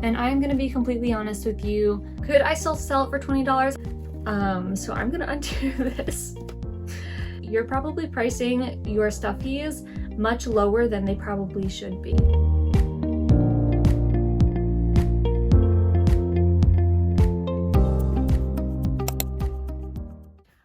and I'm gonna be completely honest with you. Could I still sell it for $20? So I'm gonna undo this. You're probably pricing your stuffies much lower than they probably should be.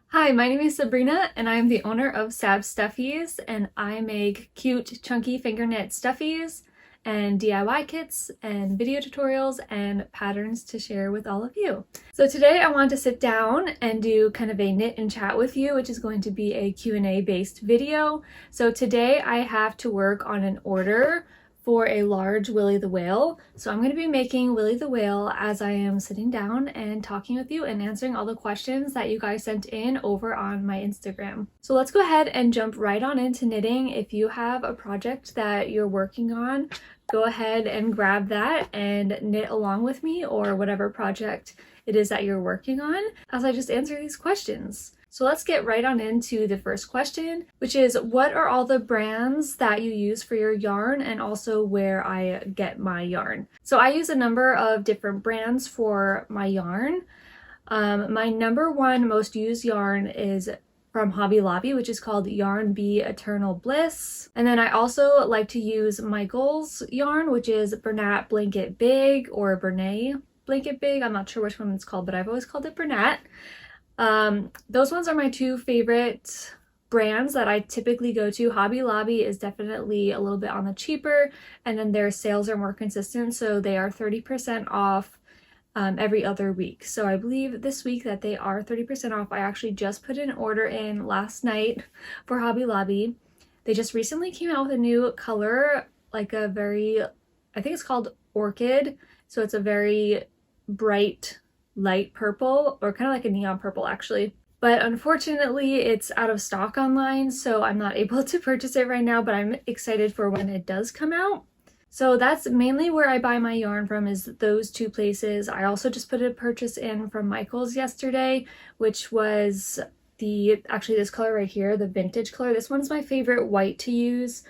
Hi, my name is Sabrina and I am the owner of Stuffies, and I make cute chunky finger knit stuffies and DIY kits and video tutorials and patterns to share with all of you. So today I want to sit down and do kind of a knit and chat with you, which is going to be a Q&A based video. So today I have to work on an order for a large Willy the Whale. So I'm going to be making Willy the Whale as I am sitting down and talking with you and answering all the questions that you guys sent in over on my Instagram. So let's go ahead and jump right on into knitting. If you have a project that you're working on, go ahead and grab that and knit along with me, or whatever project it is that you're working on, as I just answer these questions. So let's get right on into the first question, which is, what are all the brands that you use for your yarn, and also where I get my yarn? So I use a number of different brands for my yarn. My number one most used yarn is from Hobby Lobby, which is called Yarn Bee Eternal Bliss. And then I also like to use Michael's yarn, which is Bernat Blanket Big or Bernay Blanket Big. I'm not sure which one it's called, but I've always called it Bernat. Those ones are my two favorite brands that I typically go to. Hobby Lobby is definitely a little bit on the cheaper, and then their sales are more consistent, so they are 30% off every other week. So I believe this week that they are 30% off. I actually just put an order in last night for Hobby Lobby. They just recently came out with a new color, like a very, I think it's called Orchid. So it's a very bright light purple, or kind of like a neon purple actually. But unfortunately it's out of stock online, so I'm not able to purchase it right now, but I'm excited for when it does come out. So that's mainly where I buy my yarn from, is those two places. I also just put a purchase in from Michael's yesterday, which was actually this color right here, the vintage color. This one's my favorite white to use,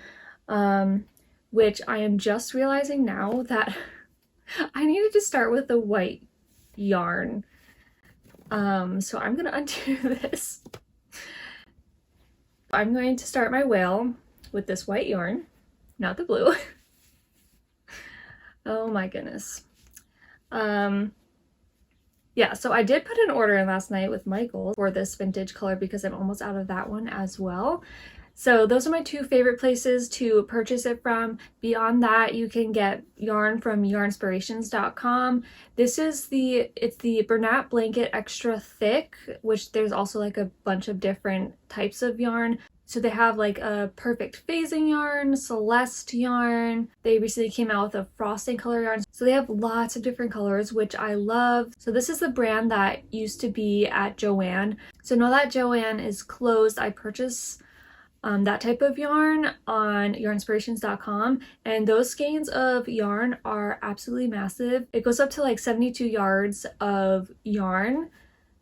which I am just realizing now that I needed to start with the white yarn. So I'm gonna undo this. I'm going to start my whale with this white yarn, not the blue. Oh my goodness. Yeah, so I did put an order in last night with Michael for this vintage color because I'm almost out of that one as well. So those are my two favorite places to purchase it from. Beyond that, you can get yarn from yarnspirations.com. This is it's the Bernat Blanket Extra Thick, which there's also like a bunch of different types of yarn. So they have like a perfect phasing yarn, Celeste yarn. They recently came out with a frosting color yarn. So they have lots of different colors, which I love. So this is the brand that used to be at Joann. So now that Joann is closed, I purchased that type of yarn on yarnspirations.com, and those skeins of yarn are absolutely massive. It goes up to like 72 yards of yarn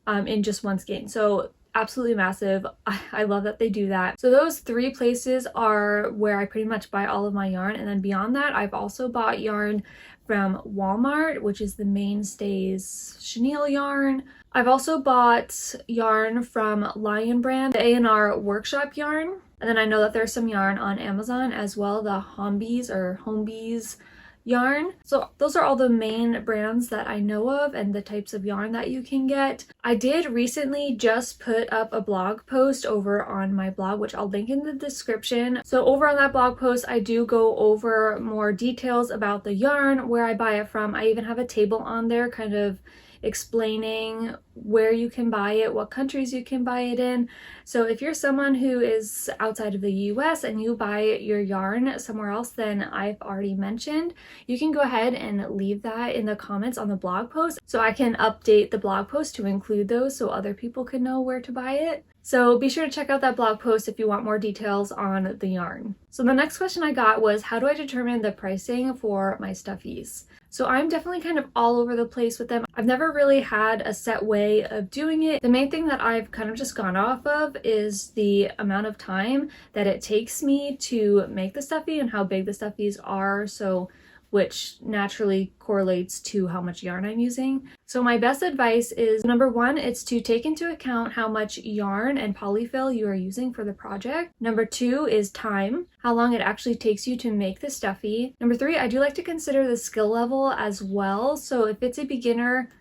in just one skein. So absolutely massive. I love that they do that. So those three places are where I pretty much buy all of my yarn, and then beyond that I've also bought yarn from Walmart, which is the Mainstays chenille yarn. I've also bought yarn from Lion Brand, the A&R Workshop yarn. And then I know that there's some yarn on Amazon as well, the Homebees yarn. So those are all the main brands that I know of and the types of yarn that you can get. I did recently just put up a blog post over on my blog, which I'll link in the description. So over on that blog post, I do go over more details about the yarn, where I buy it from. I even have a table on there kind of explaining where you can buy it, what countries you can buy it in. So if you're someone who is outside of the US and you buy your yarn somewhere else than I've already mentioned, you can go ahead and leave that in the comments on the blog post so I can update the blog post to include those so other people can know where to buy it. So be sure to check out that blog post if you want more details on the yarn. So the next question I got was, how do I determine the pricing for my stuffies? So I'm definitely kind of all over the place with them. I've never really had a set way of doing it. The main thing that I've kind of just gone off of is the amount of time that it takes me to make the stuffy and how big the stuffies are. So which naturally correlates to how much yarn I'm using. So my best advice is, number one, it's to take into account how much yarn and polyfill you are using for the project. Number two is time, how long it actually takes you to make the stuffy. Number three, I do like to consider the skill level as well. So if it's a beginner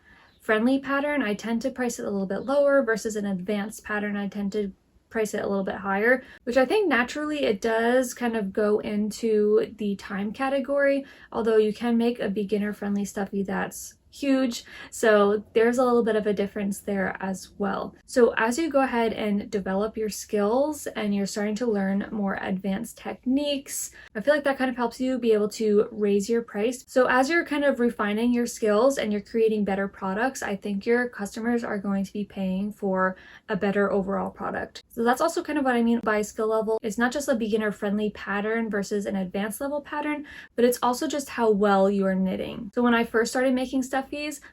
friendly pattern, I tend to price it a little bit lower, versus an advanced pattern, I tend to price it a little bit higher, which I think naturally it does kind of go into the time category, although you can make a beginner friendly stuffy that's huge. So there's a little bit of a difference there as well. So as you go ahead and develop your skills and you're starting to learn more advanced techniques, I feel like that kind of helps you be able to raise your price. So as you're kind of refining your skills and you're creating better products, I think your customers are going to be paying for a better overall product. So that's also kind of what I mean by skill level. It's not just a beginner friendly pattern versus an advanced level pattern, but it's also just how well you are knitting. So when I first started making stuff,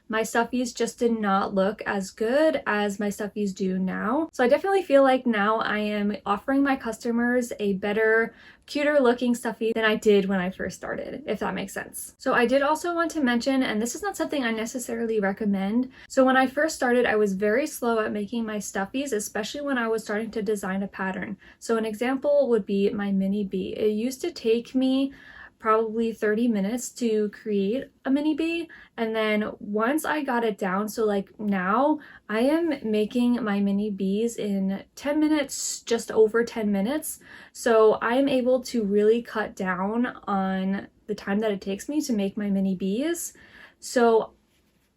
my stuffies just did not look as good as my stuffies do now. So I definitely feel like now I am offering my customers a better, cuter looking stuffy than I did when I first started, if that makes sense. So I did also want to mention, and this is not something I necessarily recommend. So when I first started, I was very slow at making my stuffies, especially when I was starting to design a pattern. So an example would be my mini bee. It used to take me probably 30 minutes to create a mini bee, and then once I got it down, so like now I am making my mini bees in 10 minutes, just over 10 minutes. So I am able to really cut down on the time that it takes me to make my mini bees. So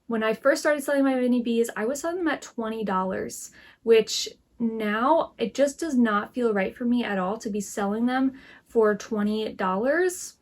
when I first started selling my mini bees, I was selling them at $20, which now it just does not feel right for me at all to be selling them for $20,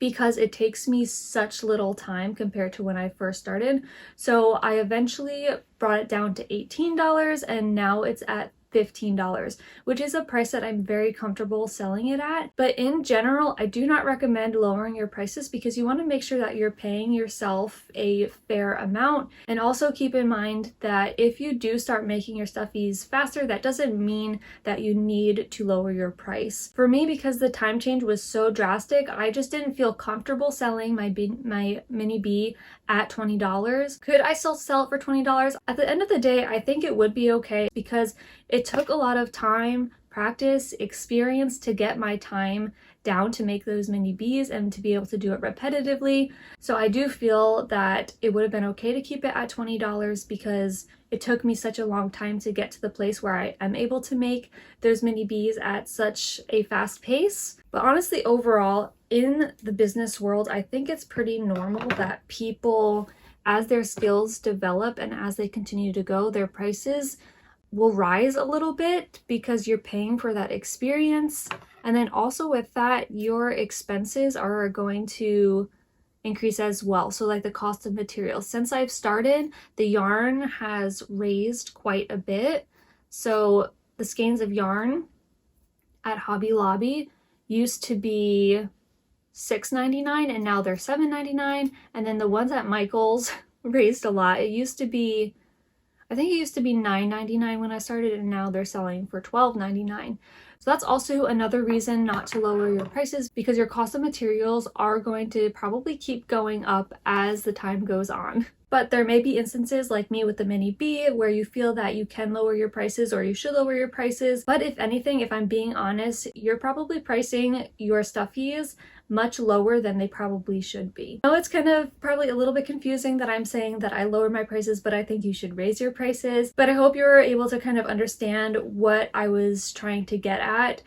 because it takes me such little time compared to when I first started. So I eventually brought it down to $18, and now it's at $15, which is a price that I'm very comfortable selling it at. But in general, I do not recommend lowering your prices, because you want to make sure that you're paying yourself a fair amount. And also keep in mind that if you do start making your stuffies faster, that doesn't mean that you need to lower your price. For me, because the time change was so drastic, I just didn't feel comfortable selling my mini bee at $20. Could I still sell it for $20? At the end of the day, I think it would be okay, because it took a lot of time, practice, experience to get my time down to make those mini bees and to be able to do it repetitively. So I do feel that it would have been okay to keep it at $20, because it took me such a long time to get to the place where I am able to make those mini bees at such a fast pace. But honestly, overall, in the business world, I think it's pretty normal that people, as their skills develop and as they continue to go, their prices will rise a little bit, because you're paying for that experience. And then also with that, your expenses are going to increase as well. So like the cost of materials. Since I've started, the yarn has raised quite a bit. So the skeins of yarn at Hobby Lobby used to be $6.99 and now they're $7.99. And then the ones at Michael's raised a lot. I think it used to be $9.99 when I started, and now they're selling for $12.99. So that's also another reason not to lower your prices, because your cost of materials are going to probably keep going up as the time goes on. But there may be instances like me with the mini bee where you feel that you can lower your prices, or you should lower your prices. But if anything, if I'm being honest, you're probably pricing your stuffies much lower than they probably should be. I know it's kind of probably a little bit confusing that I'm saying that I lower my prices, but I think you should raise your prices. But I hope you're able to kind of understand what I was trying to get at.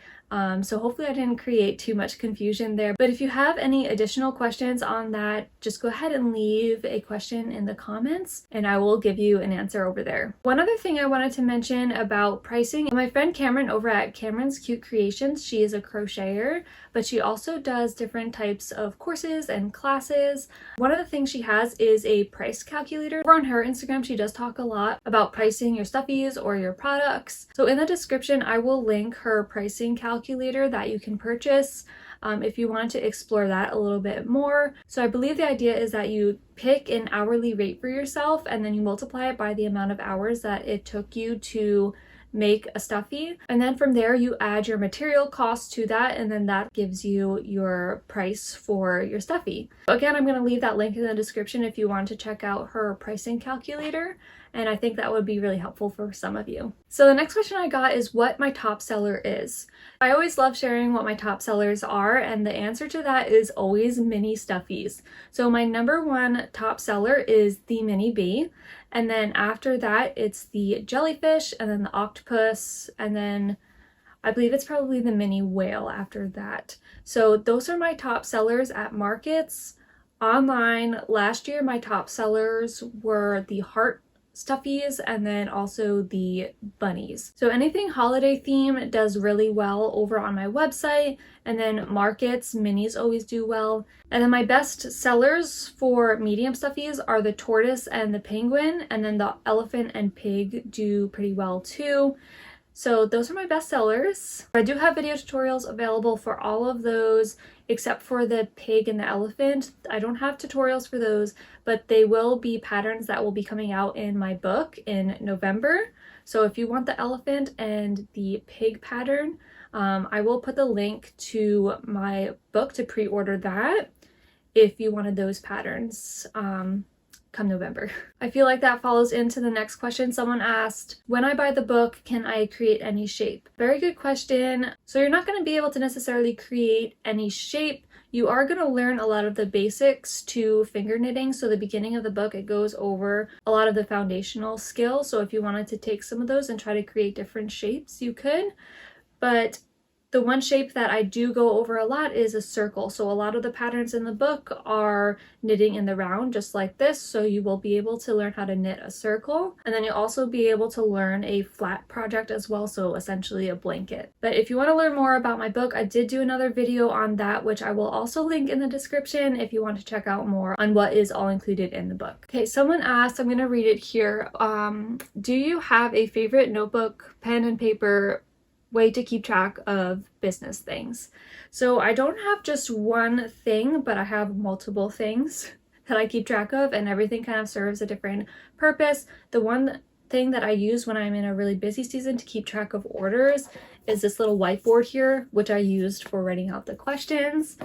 So hopefully I didn't create too much confusion there. But if you have any additional questions on that, just go ahead and leave a question in the comments and I will give you an answer over there. One other thing I wanted to mention about pricing, my friend Cameron over at Cameron's Cute Creations, she is a crocheter, but she also does different types of courses and classes. One of the things she has is a price calculator. Over on her Instagram, she does talk a lot about pricing your stuffies or your products. So in the description, I will link her pricing calculator that you can purchase if you want to explore that a little bit more. So I believe the idea is that you pick an hourly rate for yourself and then you multiply it by the amount of hours that it took you to make a stuffy, and then from there you add your material cost to that, and then that gives you your price for your stuffy. Again, I'm going to leave that link in the description if you want to check out her pricing calculator, and I think that would be really helpful for some of you. So the next question I got is what my top seller is. I always love sharing what my top sellers are, and the answer to that is always mini stuffies. So my number one top seller is the mini bee, and then after that it's the jellyfish, and then the octopus, and then I believe it's probably the mini whale after that. So those are my top sellers at markets. Online, last year my top sellers were the heart stuffies and then also the bunnies. So anything holiday theme does really well over on my website, and then markets, minis always do well. And then my best sellers for medium stuffies are the tortoise and the penguin, and then the elephant and pig do pretty well too. So those are my best sellers. I do have video tutorials available for all of those except for the pig and the elephant. I don't have tutorials for those, but they will be patterns that will be coming out in my book in November. So if you want the elephant and the pig pattern, I will put the link to my book to pre-order that if you wanted those patterns. Come November. I feel like that follows into the next question. Someone asked, when I buy the book, can I create any shape? Very good question. So you're not going to be able to necessarily create any shape. You are going to learn a lot of the basics to finger knitting. So the beginning of the book, it goes over a lot of the foundational skills. So if you wanted to take some of those and try to create different shapes, you could. But the one shape that I do go over a lot is a circle. So a lot of the patterns in the book are knitting in the round, just like this. So you will be able to learn how to knit a circle. And then you'll also be able to learn a flat project as well. So essentially a blanket. But if you want to learn more about my book, I did do another video on that, which I will also link in the description if you want to check out more on what is all included in the book. Okay, someone asked, I'm going to read it here. Do you have a favorite notebook, pen and paper way to keep track of business things? So I don't have just one thing, but I have multiple things that I keep track of, and everything kind of serves a different purpose. The one thing that I use when I'm in a really busy season to keep track of orders is this little whiteboard here, which I used for writing out the questions.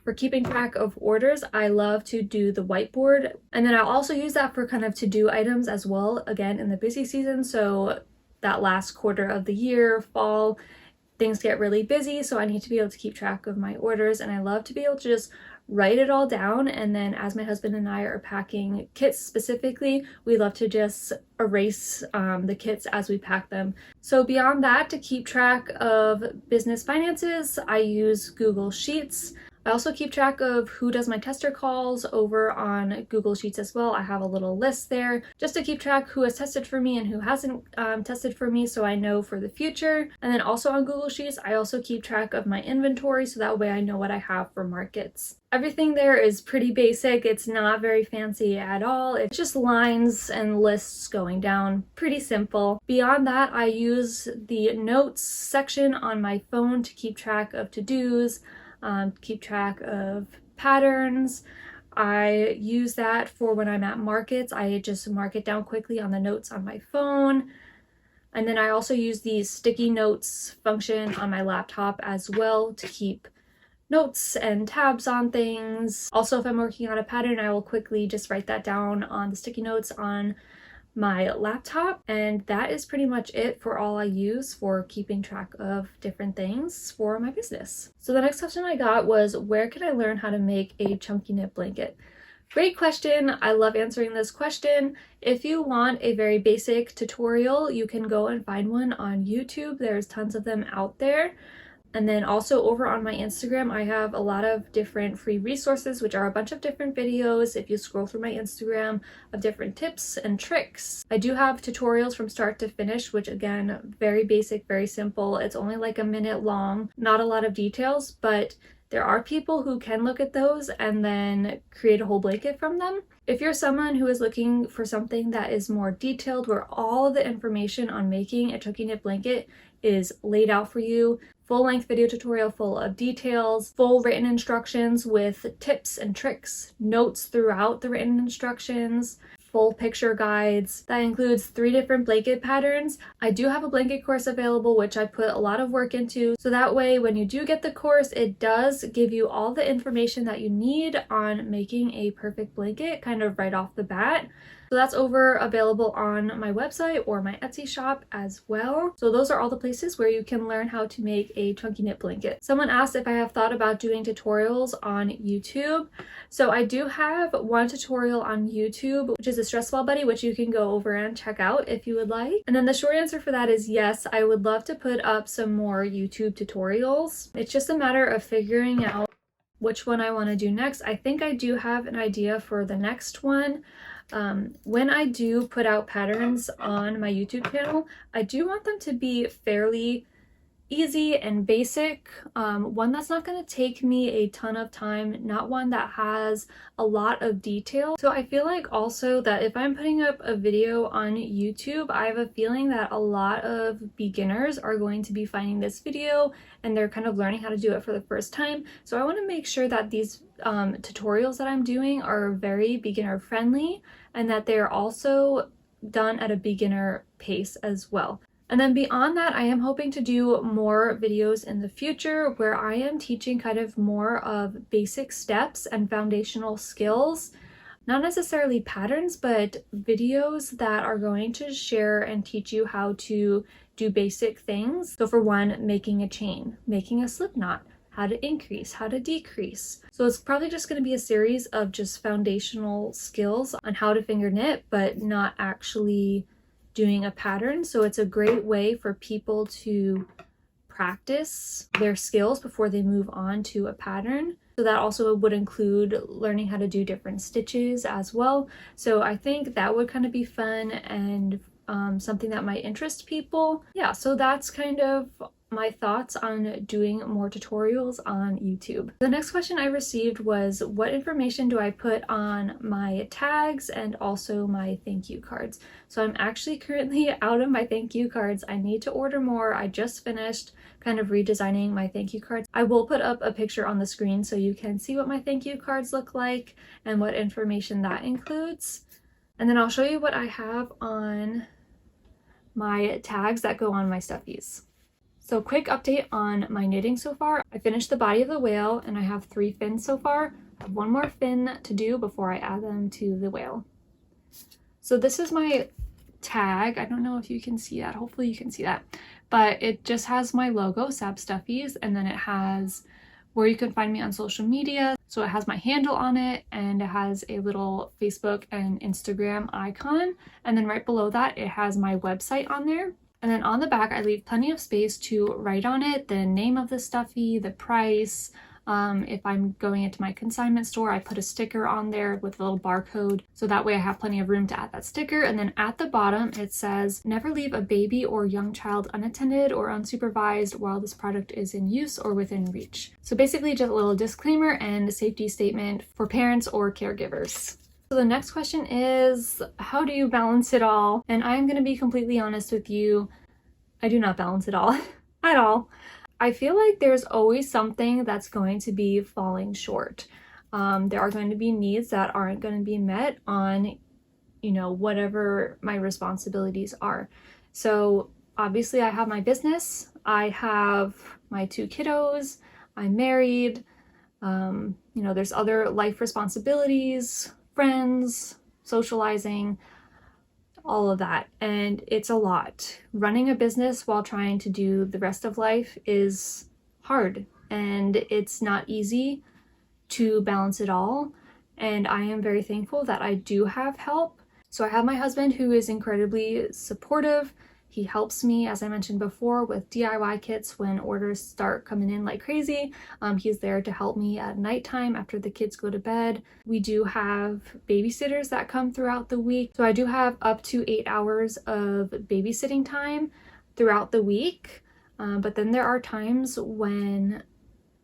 For keeping track of orders, I love to do the whiteboard, and then I'll also use that for kind of to-do items as well, again in the busy season. So that last quarter of the year, fall, things get really busy, so I need to be able to keep track of my orders, and I love to be able to just write it all down, and then as my husband and I are packing kits specifically, we love to just erase the kits as we pack them. So beyond that, to keep track of business finances, I use Google Sheets. I also keep track of who does my tester calls over on Google Sheets as well. I have a little list there just to keep track who has tested for me and who hasn't tested for me, so I know for the future. And then also on Google Sheets, I also keep track of my inventory, so that way I know what I have for markets. Everything there is pretty basic. It's not very fancy at all. It's just lines and lists going down. Pretty simple. Beyond that, I use the notes section on my phone to keep track of to-dos, keep track of patterns. I use that for when I'm at markets. I just mark it down quickly on the notes on my phone. And then I also use the sticky notes function on my laptop as well to keep notes and tabs on things. Also, if I'm working on a pattern, I will quickly just write that down on the sticky notes on my laptop, and that is pretty much it for all I use for keeping track of different things for my business. So the next question I got was, where can I learn how to make a chunky knit blanket? Great question. I love answering this question. If you want a very basic tutorial, you can go and find one on YouTube. There's tons of them out there. And then also over on my Instagram, I have a lot of different free resources, which are a bunch of different videos, if you scroll through my Instagram, of different tips and tricks. I do have tutorials from start to finish, which again, very basic, very simple. It's only like a minute long, not a lot of details, but there are people who can look at those and then create a whole blanket from them. If you're someone who is looking for something that is more detailed, where all of the information on making a chunky knit blanket is laid out for you, full-length video tutorial full of details, full written instructions with tips and tricks, notes throughout the written instructions, full picture guides. That includes 3 different blanket patterns. I do have a blanket course available, which I put a lot of work into. So that way, when you do get the course, it does give you all the information that you need on making a perfect blanket kind of right off the bat. So that's available on my website or my Etsy shop as well. So those are all the places where you can learn how to make a chunky knit blanket. Someone asked if I have thought about doing tutorials on YouTube. So I do have one tutorial on YouTube, which is a stress ball buddy, which you can go over and check out if you would like. And then the short answer for that is yes, I would love to put up some more YouTube tutorials. It's just a matter of figuring out which one I want to do next. I think I do have an idea for the next one. When I do put out patterns on my YouTube channel, I do want them to be fairly easy and basic, one that's not going to take me a ton of time, not one that has a lot of detail. So I feel like also that if I'm putting up a video on YouTube, I have a feeling that a lot of beginners are going to be finding this video and they're kind of learning how to do it for the first time. So I want to make sure that these tutorials that I'm doing are very beginner friendly and that they're also done at a beginner pace as well. And then beyond that, I am hoping to do more videos in the future where I am teaching kind of more of basic steps and foundational skills, not necessarily patterns, but videos that are going to share and teach you how to do basic things. So for one, making a chain, making a slip knot, how to increase, how to decrease. So it's probably just going to be a series of just foundational skills on how to finger knit, but not actually doing a pattern. So it's a great way for people to practice their skills before they move on to a pattern. So that also would include learning how to do different stitches as well. So I think that would kind of be fun and something that might interest people. Yeah, so that's kind of my thoughts on doing more tutorials on YouTube. The next question I received was, what information do I put on my tags and also my thank you cards? So I'm actually currently out of my thank you cards. I need to order more. I just finished kind of redesigning my thank you cards. I will put up a picture on the screen so you can see what my thank you cards look like and what information that includes. And then I'll show you what I have on my tags that go on my stuffies. So quick update on my knitting so far. I finished the body of the whale and I have 3 fins so far. I have 1 more fin to do before I add them to the whale. So this is my tag. I don't know if you can see that. Hopefully you can see that. But it just has my logo, Sab Stuffies, and then it has where you can find me on social media. So it has my handle on it and it has a little Facebook and Instagram icon. And then right below that, it has my website on there. And then on the back, I leave plenty of space to write on it the name of the stuffy, the price. If I'm going into my consignment store, I put a sticker on there with a little barcode. So that way I have plenty of room to add that sticker. And then at the bottom, it says, never leave a baby or young child unattended or unsupervised while this product is in use or within reach. So basically just a little disclaimer and a safety statement for parents or caregivers. So the next question is, how do you balance it all? And I'm going to be completely honest with you, I do not balance it all at all. I feel like there's always something that's going to be falling short. There are going to be needs that aren't going to be met on, whatever my responsibilities are. So obviously I have my business, I have my 2 kiddos, I'm married, there's other life responsibilities, friends, socializing, all of that. And it's a lot. Running a business while trying to do the rest of life is hard and it's not easy to balance it all. And I am very thankful that I do have help. So I have my husband who is incredibly supportive. He helps me, as I mentioned before, with DIY kits when orders start coming in like crazy. He's there to help me at nighttime after the kids go to bed. We do have babysitters that come throughout the week. So I do have up to 8 hours of babysitting time throughout the week. But then there are times when,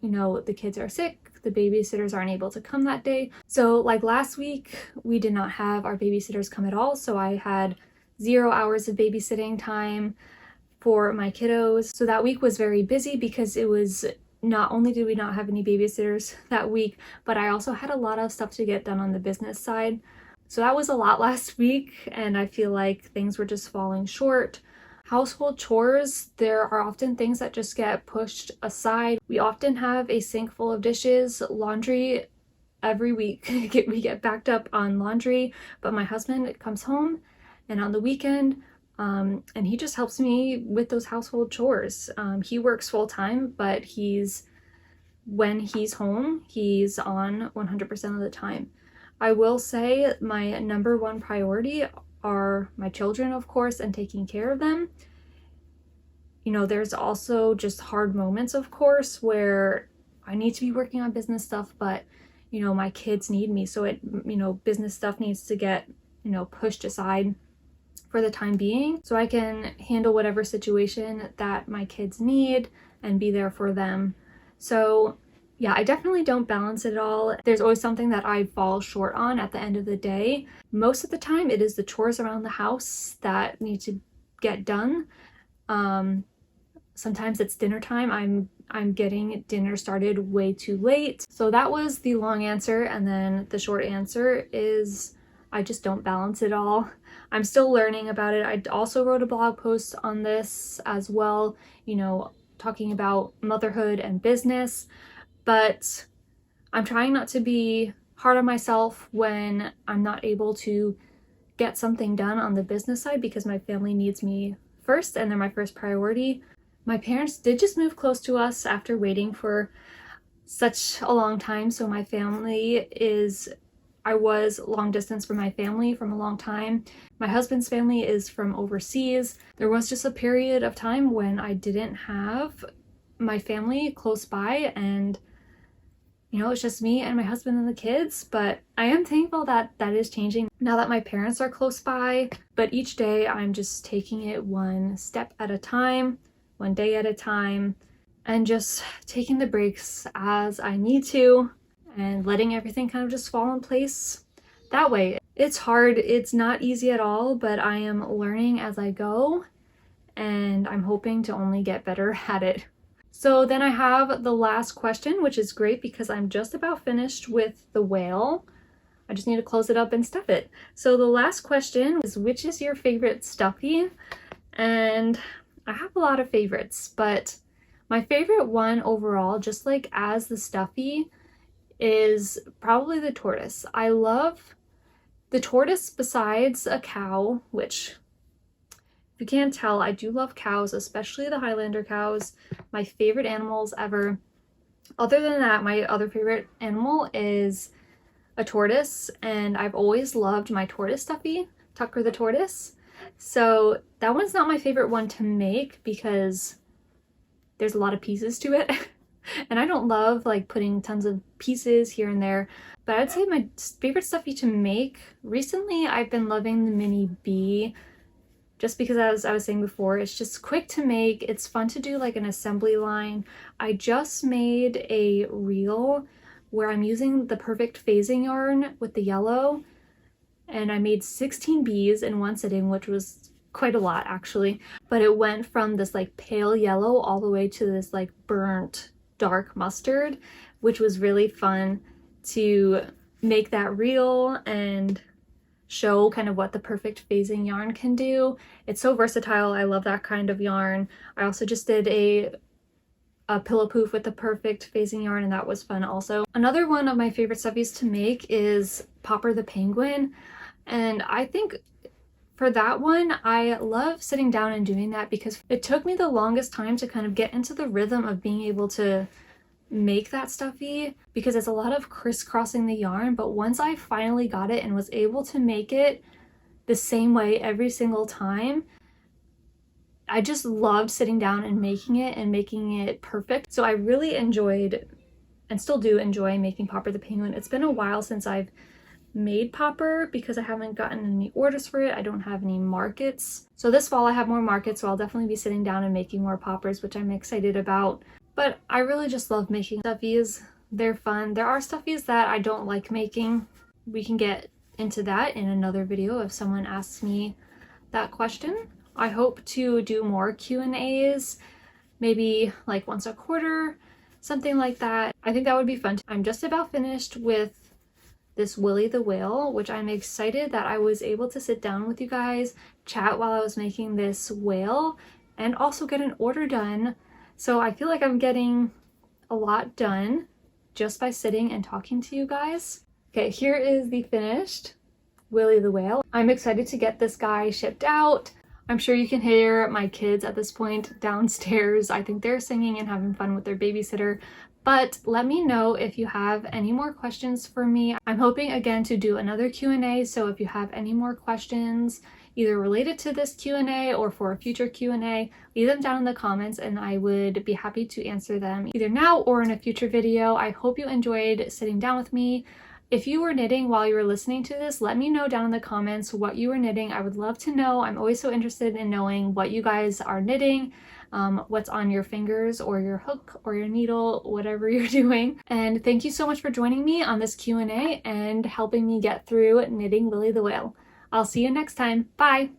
the kids are sick, the babysitters aren't able to come that day. So like last week, we did not have our babysitters come at all. So I had 0 hours of babysitting time for my kiddos. So that week was very busy because it was not only did we not have any babysitters that week, but I also had a lot of stuff to get done on the business side. So that was a lot last week, and I feel like things were just falling short. Household chores, there are often things that just get pushed aside. We often have a sink full of dishes, laundry every week. We get backed up on laundry, but my husband comes home and on the weekend, and he just helps me with those household chores. He works full time, but when he's home, he's on 100% of the time. I will say my number one priority are my children, of course, and taking care of them. You know, there's also just hard moments, of course, where I need to be working on business stuff, but, you know, my kids need me. So business stuff needs to get, pushed aside for the time being so I can handle whatever situation that my kids need and be there for them. So yeah, I definitely don't balance it all. There's always something that I fall short on at the end of the day. Most of the time it is the chores around the house that need to get done. Sometimes it's dinner time. I'm getting dinner started way too late. So that was the long answer, and then the short answer is I just don't balance it all. I'm still learning about it. I also wrote a blog post on this as well, talking about motherhood and business, but I'm trying not to be hard on myself when I'm not able to get something done on the business side because my family needs me first and they're my first priority. My parents did just move close to us after waiting for such a long time. So I was long distance from my family from a long time. My husband's family is from overseas. There was just a period of time when I didn't have my family close by, and it's just me and my husband and the kids. But I am thankful that that is changing now that my parents are close by. But each day I'm just taking it one step at a time, one day at a time, and just taking the breaks as I need to and letting everything kind of just fall in place that way. It's hard. It's not easy at all, but I am learning as I go, and I'm hoping to only get better at it. So then I have the last question, which is great because I'm just about finished with the whale. I just need to close it up and stuff it. So the last question is, which is your favorite stuffy? And I have a lot of favorites, but my favorite one overall, just like as the stuffy, is probably the tortoise. I love the tortoise besides a cow, which, if you can't tell, I do love cows, especially the Highlander cows. My favorite animals ever. Other than that, my other favorite animal is a tortoise, and I've always loved my tortoise stuffy, Tucker the tortoise. So that one's not my favorite one to make because there's a lot of pieces to it. And I don't love like putting tons of pieces here and there, but I'd say my favorite stuffy to make recently, I've been loving the mini bee, just because as I was saying before, it's just quick to make. It's fun to do like an assembly line. I just made a reel where I'm using the perfect phasing yarn with the yellow, and I made 16 bees in one sitting, which was quite a lot actually, but it went from this like pale yellow all the way to this like burnt dark mustard, which was really fun to make that reel and show kind of what the perfect phasing yarn can do. It's so versatile. I love that kind of yarn. I also just did a pillow poof with the perfect phasing yarn, and that was fun also. Another one of my favorite stuffies to make is Popper the penguin, and I think for that one, I love sitting down and doing that because it took me the longest time to kind of get into the rhythm of being able to make that stuffy because it's a lot of crisscrossing the yarn. But once I finally got it and was able to make it the same way every single time, I just loved sitting down and making it perfect. So I really enjoyed and still do enjoy making Popper the penguin. It's been a while since I've made Popper because I haven't gotten any orders for it. I don't have any markets. So this fall I have more markets, so I'll definitely be sitting down and making more poppers, which I'm excited about. But I really just love making stuffies. They're fun. There are stuffies that I don't like making. We can get into that in another video if someone asks me that question. I hope to do more Q&As, maybe like once a quarter, something like that. I think that would be fun. I'm just about finished with this Willy the Whale, which I'm excited that I was able to sit down with you guys, chat while I was making this whale, and also get an order done. So I feel like I'm getting a lot done just by sitting and talking to you guys. Okay, here is the finished Willy the Whale. I'm excited to get this guy shipped out. I'm sure you can hear my kids at this point downstairs. I think they're singing and having fun with their babysitter. But let me know if you have any more questions for me. I'm hoping again to do another Q&A, so if you have any more questions either related to this Q&A or for a future Q&A, leave them down in the comments and I would be happy to answer them either now or in a future video. I hope you enjoyed sitting down with me. If you were knitting while you were listening to this, let me know down in the comments what you were knitting. I would love to know. I'm always so interested in knowing what you guys are knitting, what's on your fingers or your hook or your needle, whatever you're doing. And thank you so much for joining me on this Q&A and helping me get through knitting Willy the Whale. I'll see you next time. Bye!